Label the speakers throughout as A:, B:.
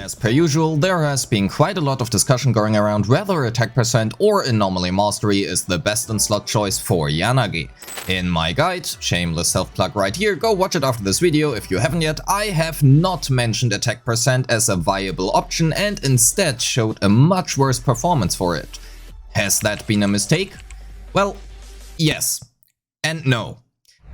A: As per usual, there has been quite a lot of discussion going around whether attack percent or Anomaly Mastery is the best in slot choice for Yanagi. In my guide, shameless self-plug right here, go watch it after this video if you haven't yet, I have not mentioned attack percent as a viable option and instead showed a much worse performance for it. Has that been a mistake? Well, yes and no.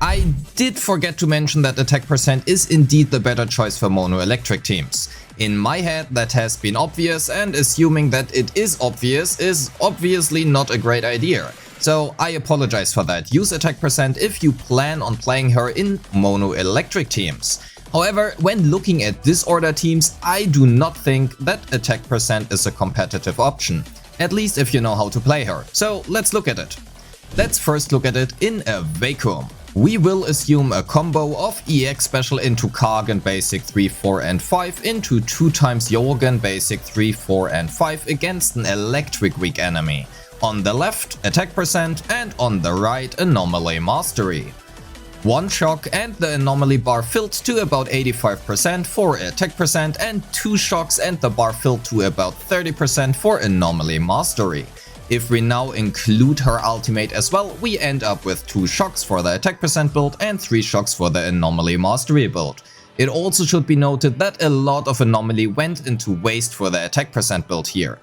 A: I did forget to mention that attack percent is indeed the better choice for mono electric teams. In my head that has been obvious, and assuming that it is obviously not a great idea. So I apologize for that. Use attack percent if you plan on playing her in mono electric teams. However, when looking at disorder teams, I do not think that attack percent is a competitive option. At least if you know how to play her. So let's look at it. Let's first look at it in a vacuum. We will assume a combo of EX special into Kargan basic 3, 4 and 5 into 2 times Jorgen basic 3, 4 and 5 against an electric weak enemy. On the left, attack percent, and on the right, Anomaly Mastery. 1 shock and the anomaly bar filled to about 85% for attack percent, and 2 shocks and the bar filled to about 30% for Anomaly Mastery. If we now include her ultimate as well, we end up with 2 shocks for the attack percent build and 3 shocks for the Anomaly Mastery build. It also should be noted that a lot of Anomaly went into waste for the attack percent build here.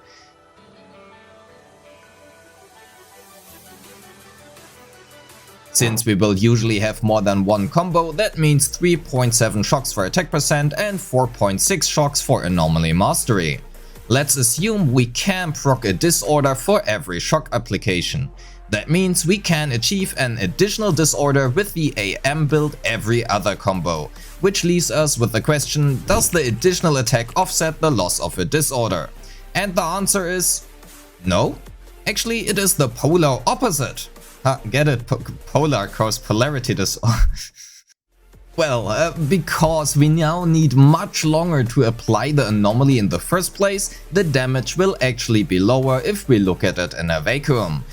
A: Since we will usually have more than one combo, that means 3.7 shocks for attack percent and 4.6 shocks for Anomaly Mastery. Let's assume we can proc a disorder for every shock application. That means we can achieve an additional disorder with the AM build every other combo, which leaves us with the question, does the additional attack offset the loss of a disorder? And the answer is no. Actually, it is the polar opposite. Get it? Polar cause polarity disorder. Well, because we now need much longer to apply the anomaly in the first place, the damage will actually be lower if we look at it in a vacuum.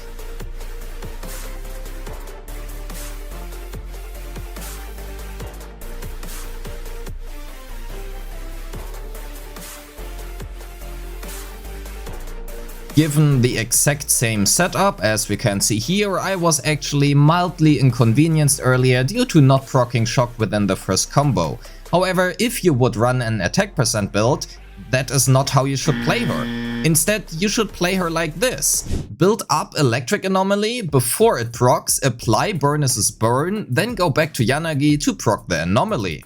A: Given the exact same setup, as we can see here, I was actually mildly inconvenienced earlier due to not proccing shock within the first combo. However, if you would run an attack percent build, that is not how you should play her. Instead, you should play her like this. Build up Electric Anomaly before it procs, apply Burness's Burn, then go back to Yanagi to proc the Anomaly.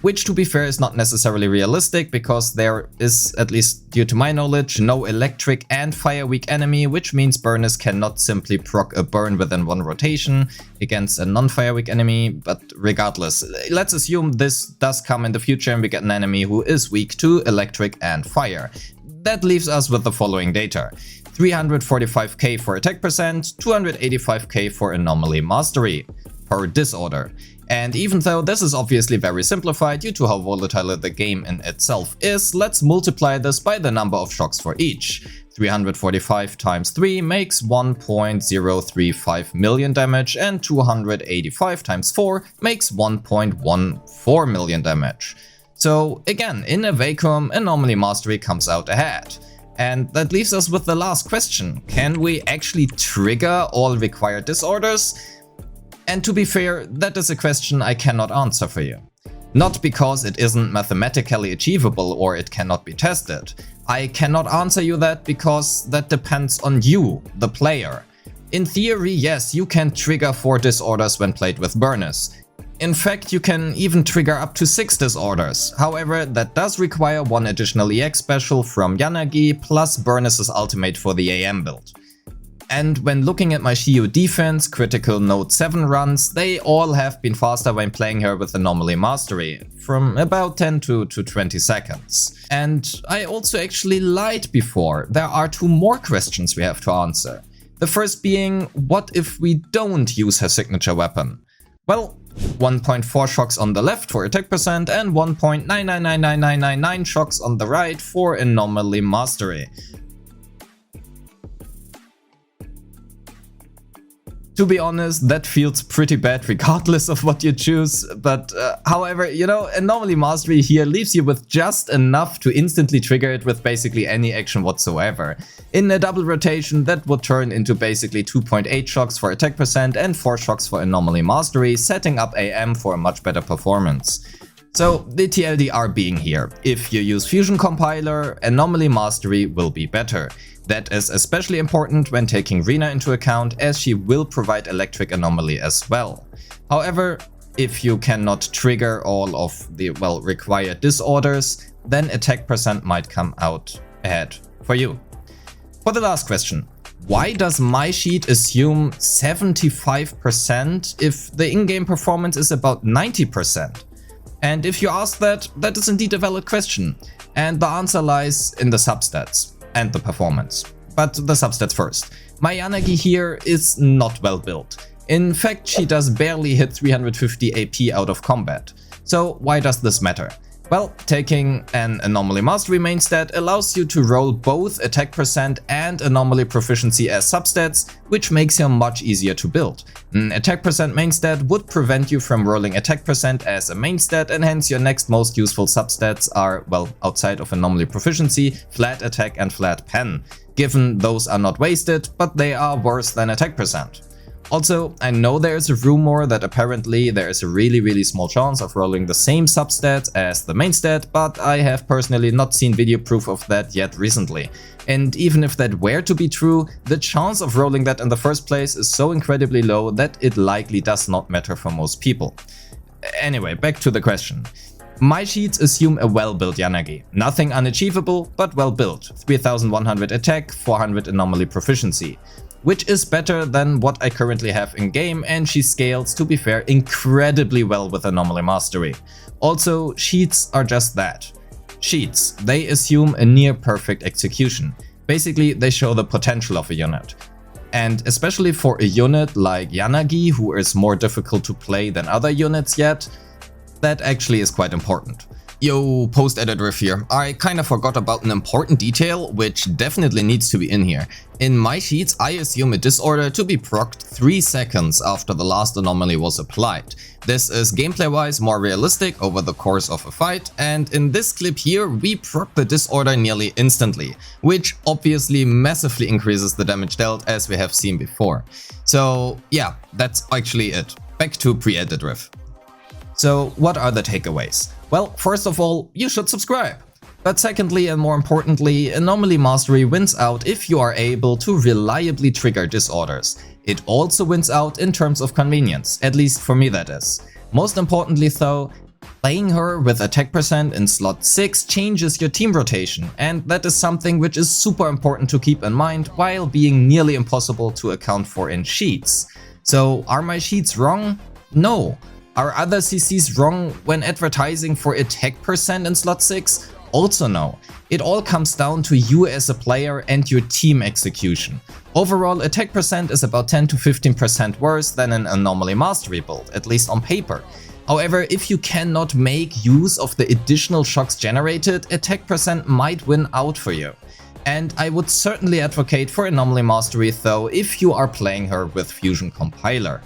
A: Which, to be fair, is not necessarily realistic, because there is, at least due to my knowledge, no electric and fire weak enemy, which means Burness cannot simply proc a burn within one rotation against a non-fire weak enemy. But regardless, let's assume this does come in the future and we get an enemy who is weak to electric and fire. That leaves us with the following data: 345k for attack percent, 285k for Anomaly Mastery per disorder. And even though this is obviously very simplified due to how volatile the game in itself is, let's multiply this by the number of shocks for each. 345 times 3 makes 1.035 million damage, and 285 times 4 makes 1.14 million damage. So again, in a vacuum, Anomaly Mastery comes out ahead. And that leaves us with the last question: can we actually trigger all required disorders? And to be fair, that is a question I cannot answer for you. Not because it isn't mathematically achievable or it cannot be tested. I cannot answer you that because that depends on you, the player. In theory, yes, you can trigger 4 disorders when played with Burness. In fact, you can even trigger up to 6 disorders. However, that does require 1 additional EX special from Yanagi plus Burness's ultimate for the AM build. And when looking at my Shio defense, critical node 7 runs, they all have been faster when playing her with Anomaly Mastery, from about 10 to 20 seconds. And I also actually lied before. There are 2 more questions we have to answer. The first being, what if we don't use her signature weapon? Well, 1.4 shocks on the left for attack percent and 1.9999999 shocks on the right for Anomaly Mastery. To be honest, that feels pretty bad regardless of what you choose, but however, you know, Anomaly Mastery here leaves you with just enough to instantly trigger it with basically any action whatsoever. In a double rotation, that would turn into basically 2.8 shocks for attack percent and 4 shocks for Anomaly Mastery, setting up AM for a much better performance. So the TLDR being here, if you use Fusion Compiler, Anomaly Mastery will be better. That is especially important when taking Rena into account, as she will provide Electric Anomaly as well. However, if you cannot trigger all of the, well, required disorders, then attack percent might come out ahead for you. For the last question, why does my sheet assume 75% if the in-game performance is about 90%? And if you ask that, that is indeed a valid question, and the answer lies in the substats and the performance. But the substats first. My Yanagi here is not well built. In fact, she does barely hit 350 AP out of combat. So why does this matter? Well, taking an Anomaly Mastery main stat allows you to roll both attack percent and anomaly proficiency as substats, which makes her much easier to build. An attack percent main stat would prevent you from rolling attack percent as a main stat, and hence your next most useful substats are, well, outside of anomaly proficiency, flat attack and flat pen. Given those are not wasted, but they are worse than attack percent. Also, I know there is a rumor that apparently there is a really small chance of rolling the same substat as the main stat, but I have personally not seen video proof of that yet recently. And even if that were to be true, the chance of rolling that in the first place is so incredibly low that it likely does not matter for most people. Anyway, back to the question. My sheets assume a well-built Yanagi. Nothing unachievable, but well-built. 3100 attack, 400 anomaly proficiency. Which is better than what I currently have in game, and she scales, to be fair, incredibly well with Anomaly Mastery. Also, sheets are just that. Sheets. They assume a near perfect execution. Basically, they show the potential of a unit. And especially for a unit like Yanagi, who is more difficult to play than other units yet, that actually is quite important. Yo, post-edit riff here. I kinda forgot about an important detail, which definitely needs to be in here. In my sheets, I assume a disorder to be procced 3 seconds after the last anomaly was applied. This is gameplay-wise more realistic over the course of a fight, and in this clip here, we proc the disorder nearly instantly, which obviously massively increases the damage dealt, as we have seen before. So yeah, that's actually it. Back to pre-edit riff. So what are the takeaways? Well, first of all, you should subscribe. But secondly, and more importantly, Anomaly Mastery wins out if you are able to reliably trigger disorders. It also wins out in terms of convenience, at least for me that is. Most importantly though, playing her with attack percent in slot 6 changes your team rotation, and that is something which is super important to keep in mind while being nearly impossible to account for in sheets. So are my sheets wrong? No. Are other CCs wrong when advertising for attack percent in slot 6? Also no. It all comes down to you as a player and your team execution. Overall, attack percent is about 10 to 15% worse than an Anomaly Mastery build, at least on paper. However, if you cannot make use of the additional shocks generated, attack percent might win out for you. And I would certainly advocate for Anomaly Mastery though if you are playing her with Fusion Compiler.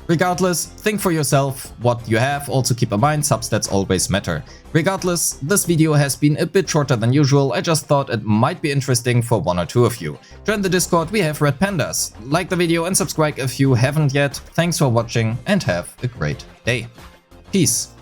A: Regardless, think for yourself what you have, also keep in mind substats always matter. Regardless, this video has been a bit shorter than usual, I just thought it might be interesting for 1 or 2 of you. Join the Discord, we have red pandas. Like the video and subscribe if you haven't yet. Thanks for watching and have a great day. Peace.